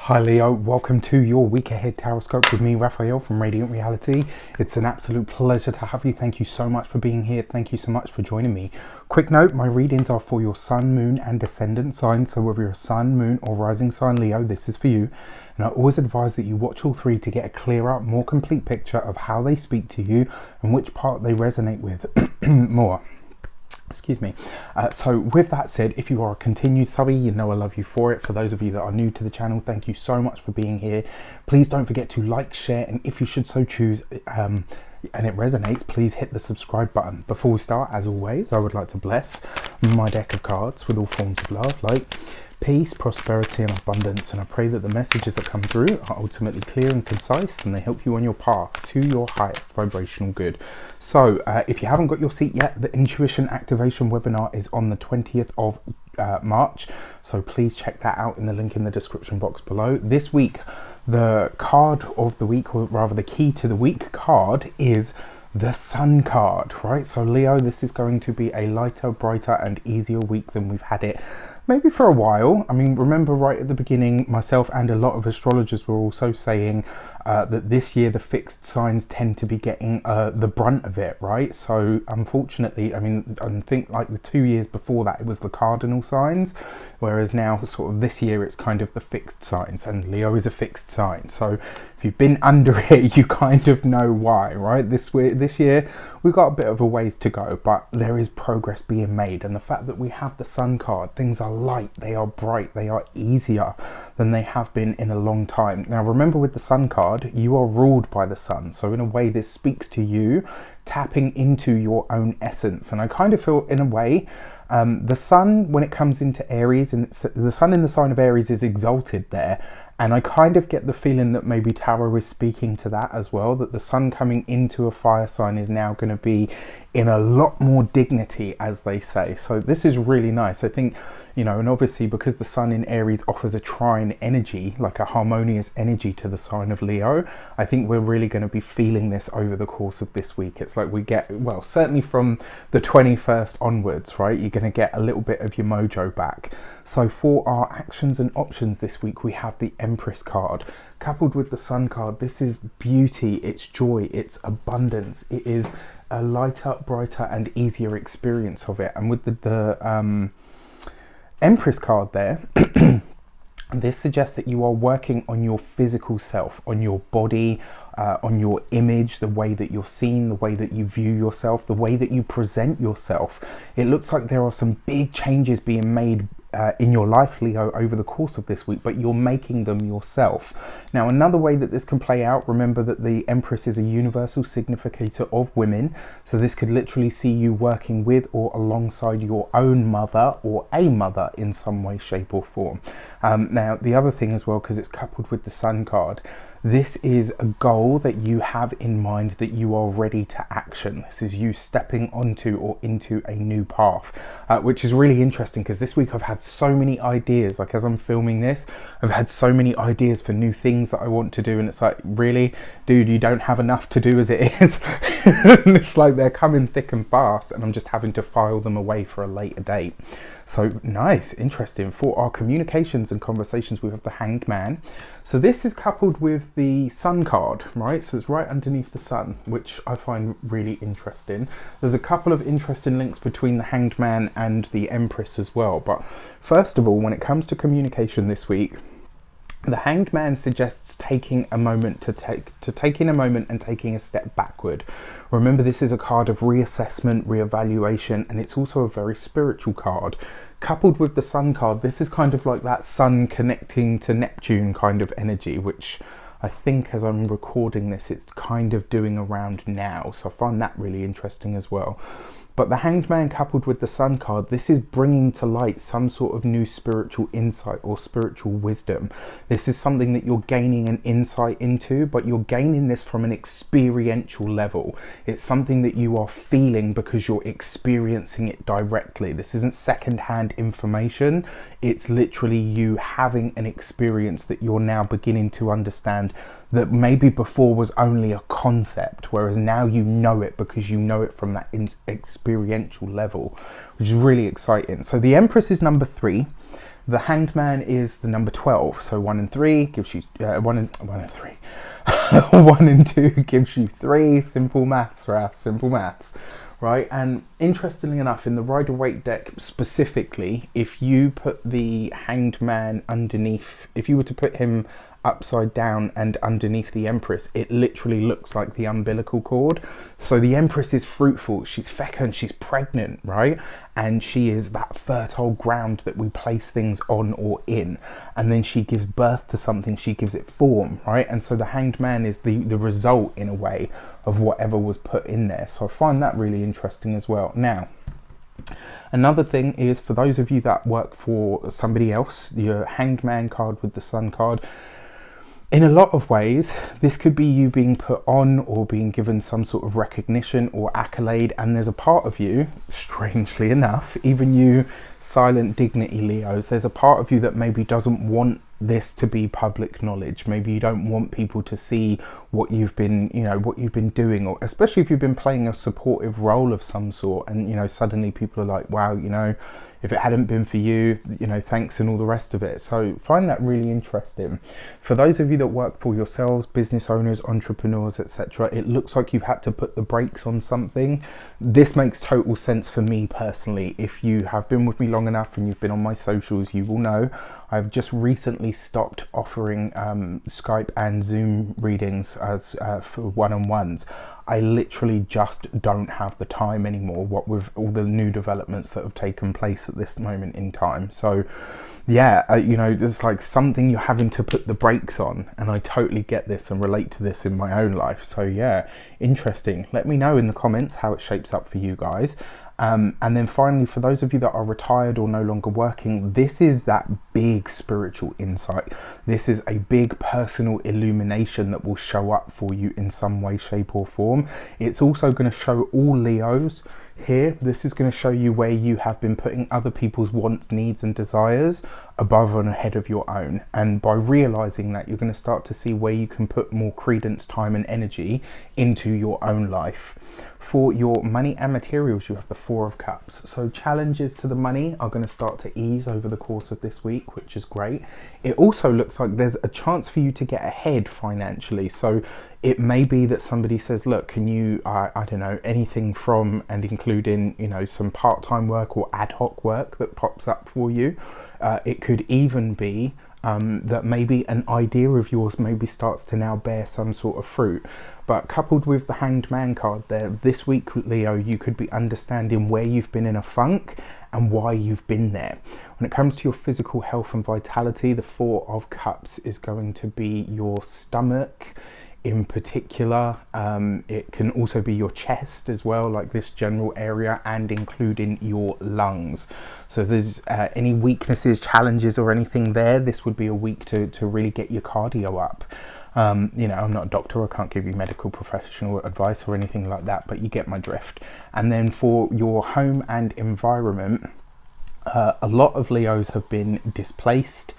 Hi Leo, welcome to your week ahead Taroscope with me, Raphael from Reydiant Reality. It's an absolute pleasure to have you. Thank you so much for being here. Thank you so much for joining me. Quick note, my readings are for your sun, moon and ascendant sign. So whether you're a sun, moon or rising sign Leo, this is for you. And I always advise that you watch all three to get a clearer, more complete picture of how they speak to you and which part they resonate with more. Excuse me. So with that said, if you are a continued subby, you know I love you for it. For those of you that are new to the channel, thank you so much for being here. Please don't forget to like, share, and if you should so choose, and it resonates, please hit the subscribe button. Before we start, as always, I would like to bless my deck of cards with all forms of love, like peace, prosperity and abundance, and I pray that the messages that come through are ultimately clear and concise and they help you on your path to your highest vibrational good. So if you haven't got your seat yet, the intuition activation webinar is on the 20th of March, so please check that out in the link in the description box below. This week the card of the week, or rather the key to the week card, is the Sun card, right? So Leo, this is going to be a lighter, brighter and easier week than we've had it maybe for a while. I mean, remember right at the beginning, myself and a lot of astrologers were also saying that this year the fixed signs tend to be getting the brunt of it, right? So unfortunately, I mean, I think like the 2 years before that it was the cardinal signs, whereas now sort of this year it's kind of the fixed signs, and Leo is a fixed sign. So if you've been under it, you kind of know why, right? This year we've got a bit of a ways to go, but there is progress being made, and the fact that we have the Sun card, things are light, they are bright, they are easier than they have been in a long time. Now remember, with the Sun card, you are ruled by the sun, so in a way this speaks to you tapping into your own essence. And I kind of feel, in a way, the sun, when it comes into Aries, and the sun in the sign of Aries is exalted there, and I kind of get the feeling that maybe tarot is speaking to that as well, that the sun coming into a fire sign is now going to be in a lot more dignity, as they say. So this is really nice, I think, you know. And obviously because the sun in Aries offers a trine energy, like a harmonious energy to the sign of Leo, I think we're really going to be feeling this over the course of this week. It's like we get, well, certainly from the 21st onwards, right, you're going to get a little bit of your mojo back. So for our actions and options this week, we have the Empress card coupled with the Sun card. This is beauty, it's joy, it's abundance, it is a lighter, brighter and easier experience of it. And with the Empress card there, this suggests that you are working on your physical self, on your body, on your image, the way that you're seen, the way that you view yourself, the way that you present yourself. It looks like there are some big changes being made in your life, Leo, over the course of this week, but you're making them yourself. Now, another way that this can play out, remember that the Empress is a universal significator of women, so this could literally see you working with or alongside your own mother or a mother in some way, shape or form. Now, the other thing as well, because it's coupled with the Sun card, this is a goal that you have in mind that you are ready to action. This is you stepping onto or into a new path, which is really interesting because this week I've had so many ideas. Like, as I'm filming this, I've had so many ideas for new things that I want to do, and it's like, really, dude, you don't have enough to do as it is. And it's like they're coming thick and fast, and I'm just having to file them away for a later date. So nice, interesting. For our communications and conversations, we have the Hanged Man. So this is coupled with the Sun card, right? So it's right underneath the sun, which I find really interesting. There's a couple of interesting links between the Hanged Man and the Empress as well. But first of all, when it comes to communication this week, the Hanged Man suggests taking a moment taking a moment and taking a step backward. Remember, this is a card of reassessment, reevaluation, and it's also a very spiritual card. Coupled with the Sun card, this is kind of like that sun connecting to Neptune kind of energy, which I think, as I'm recording this, it's kind of doing around now. So I find that really interesting as well. But the Hanged Man coupled with the Sun card, this is bringing to light some sort of new spiritual insight or spiritual wisdom. This is something that you're gaining an insight into, but you're gaining this from an experiential level. It's something that you are feeling because you're experiencing it directly. This isn't secondhand information. It's literally you having an experience that you're now beginning to understand that maybe before was only a concept, whereas now you know it because you know it from that experiential level, which is really exciting. So the Empress is number 3. The Hanged Man is the number 12, so 1 and 3 gives you 1 and 3. 1 and 2 gives you 3. Simple maths, Raf, simple maths, right? And interestingly enough, in the Rider-Waite deck specifically, if you put the Hanged Man underneath, if you were to put him upside down and underneath the Empress, it literally looks like the umbilical cord. So the Empress is fruitful, she's fecund, she's pregnant, right? And she is that fertile ground that we place things on or in, and then she gives birth to something, she gives it form, right? And so the Hanged Man is the result, in a way, of whatever was put in there. So I find that really interesting as well. Now, another thing is, for those of you that work for somebody else, your Hanged Man card with the Sun card, in a lot of ways, this could be you being put on or being given some sort of recognition or accolade, and there's a part of you, strangely enough, even you silent dignity Leos, there's a part of you that maybe doesn't want this to be public knowledge. Maybe you don't want people to see what you've been, what you've been doing, or especially if you've been playing a supportive role of some sort, and suddenly people are like, wow, if it hadn't been for you, thanks, and all the rest of it. So find that really interesting. For those of you that work for yourselves, business owners, entrepreneurs, etc., it looks like you've had to put the brakes on something. This makes total sense for me personally. If you have been with me long enough and you've been on my socials, you will know I've just recently stopped offering Skype and Zoom readings as for one-on-ones. I literally just don't have the time anymore, what with all the new developments that have taken place at this moment in time. So yeah, there's like something you're having to put the brakes on, and I totally get this and relate to this in my own life. So yeah, interesting. Let me know in the comments how it shapes up for you guys. And then finally, for those of you that are retired or no longer working, this is that big spiritual insight. This is a big personal illumination that will show up for you in some way, shape or form. It's also going to show all Leos here. This is going to show you where you have been putting other people's wants, needs and desires above and ahead of your own. And by realizing that, you're going to start to see where you can put more credence, time and energy into your own life. For your money and materials, you have the 4 of Cups. So challenges to the money are going to start to ease over the course of this week, which is great. It also looks like there's a chance for you to get ahead financially. So it may be that somebody says, look, can you, I don't know, anything from and including, some part-time work or ad hoc work that pops up for you. It could even be that maybe an idea of yours maybe starts to now bear some sort of fruit. But coupled with the Hanged Man card there, this week, Leo, you could be understanding where you've been in a funk and why you've been there. When it comes to your physical health and vitality, the 4 of Cups is going to be your stomach in particular. It can also be your chest as well, like this general area, and including your lungs. So if there's any weaknesses, challenges or anything there, this would be a week to really get your cardio up. I'm not a doctor, I can't give you medical professional advice or anything like that, but you get my drift. And then for your home and environment, a lot of Leos have been displaced,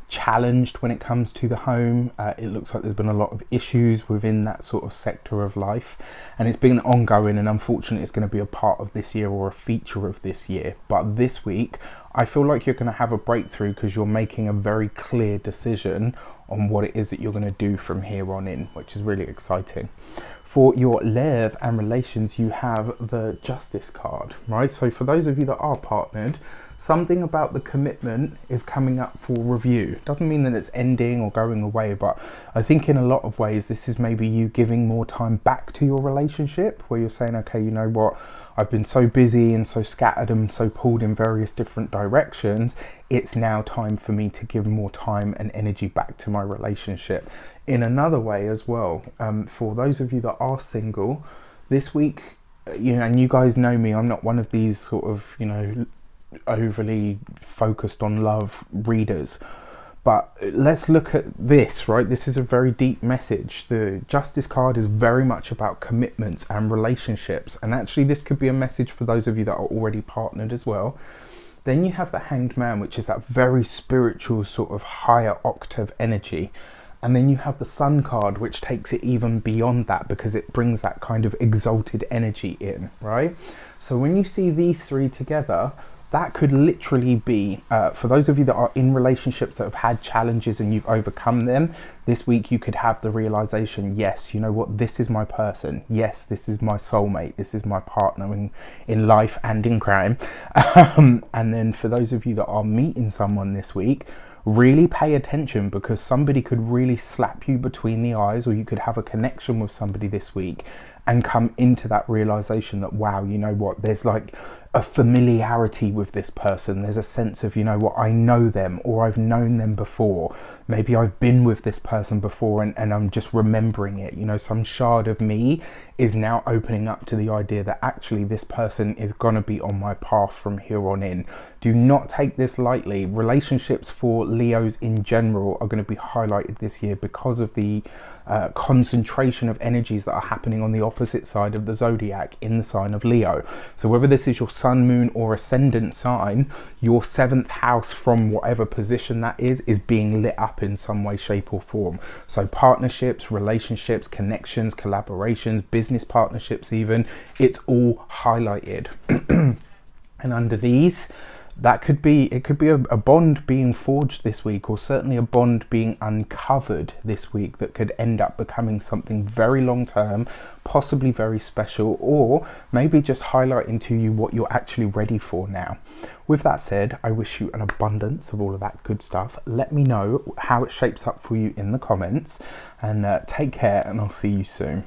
challenged when it comes to the home. It looks like there's been a lot of issues within that sort of sector of life, and it's been ongoing, and unfortunately it's going to be a part of this year or a feature of this year. But this week I feel like you're going to have a breakthrough because you're making a very clear decision on what it is that you're going to do from here on in, which is really exciting. For your love and relations, you have the Justice card, right? So for those of you that are partnered, something about the commitment is coming up for review. Doesn't mean that it's ending or going away, but I think in a lot of ways this is maybe you giving more time back to your relationship, where you're saying, okay, you know what, I've been so busy and so scattered and so pulled in various different directions. It's now time for me to give more time and energy back to my relationship. In another way as well, for those of you that are single, this week, and you guys know me, I'm not one of these sort of, overly focused on love readers. But let's look at this, right? This is a very deep message. The Justice card is very much about commitments and relationships. And actually this could be a message for those of you that are already partnered as well. Then you have the Hanged Man, which is that very spiritual sort of higher octave energy. And then you have the Sun card, which takes it even beyond that because it brings that kind of exalted energy in, right? So when you see these three together, that could literally be, for those of you that are in relationships that have had challenges and you've overcome them, this week you could have the realization, yes, you know what, this is my person. Yes, this is my soulmate. This is my partner in life and in crime. And then for those of you that are meeting someone this week, really pay attention, because somebody could really slap you between the eyes, or you could have a connection with somebody this week and come into that realization that, wow, you know what, there's like a familiarity with this person. There's a sense of, you know what, I know them, or I've known them before. Maybe I've been with this person before and I'm just remembering it. You know, some shard of me is now opening up to the idea that actually this person is going to be on my path from here on in. Do not take this lightly. Relationships for Leos in general are going to be highlighted this year because of the concentration of energies that are happening on the opposite side of the zodiac in the sign of Leo. So whether this is your sun, moon or ascendant sign, your 7th house from whatever position that is being lit up in some way, shape or form. So partnerships, relationships, connections, collaborations, business partnerships even, it's all highlighted. And under these, it could be a bond being forged this week, or certainly a bond being uncovered this week that could end up becoming something very long term, possibly very special, or maybe just highlighting to you what you're actually ready for now. With that said, I wish you an abundance of all of that good stuff. Let me know how it shapes up for you in the comments, and take care, and I'll see you soon.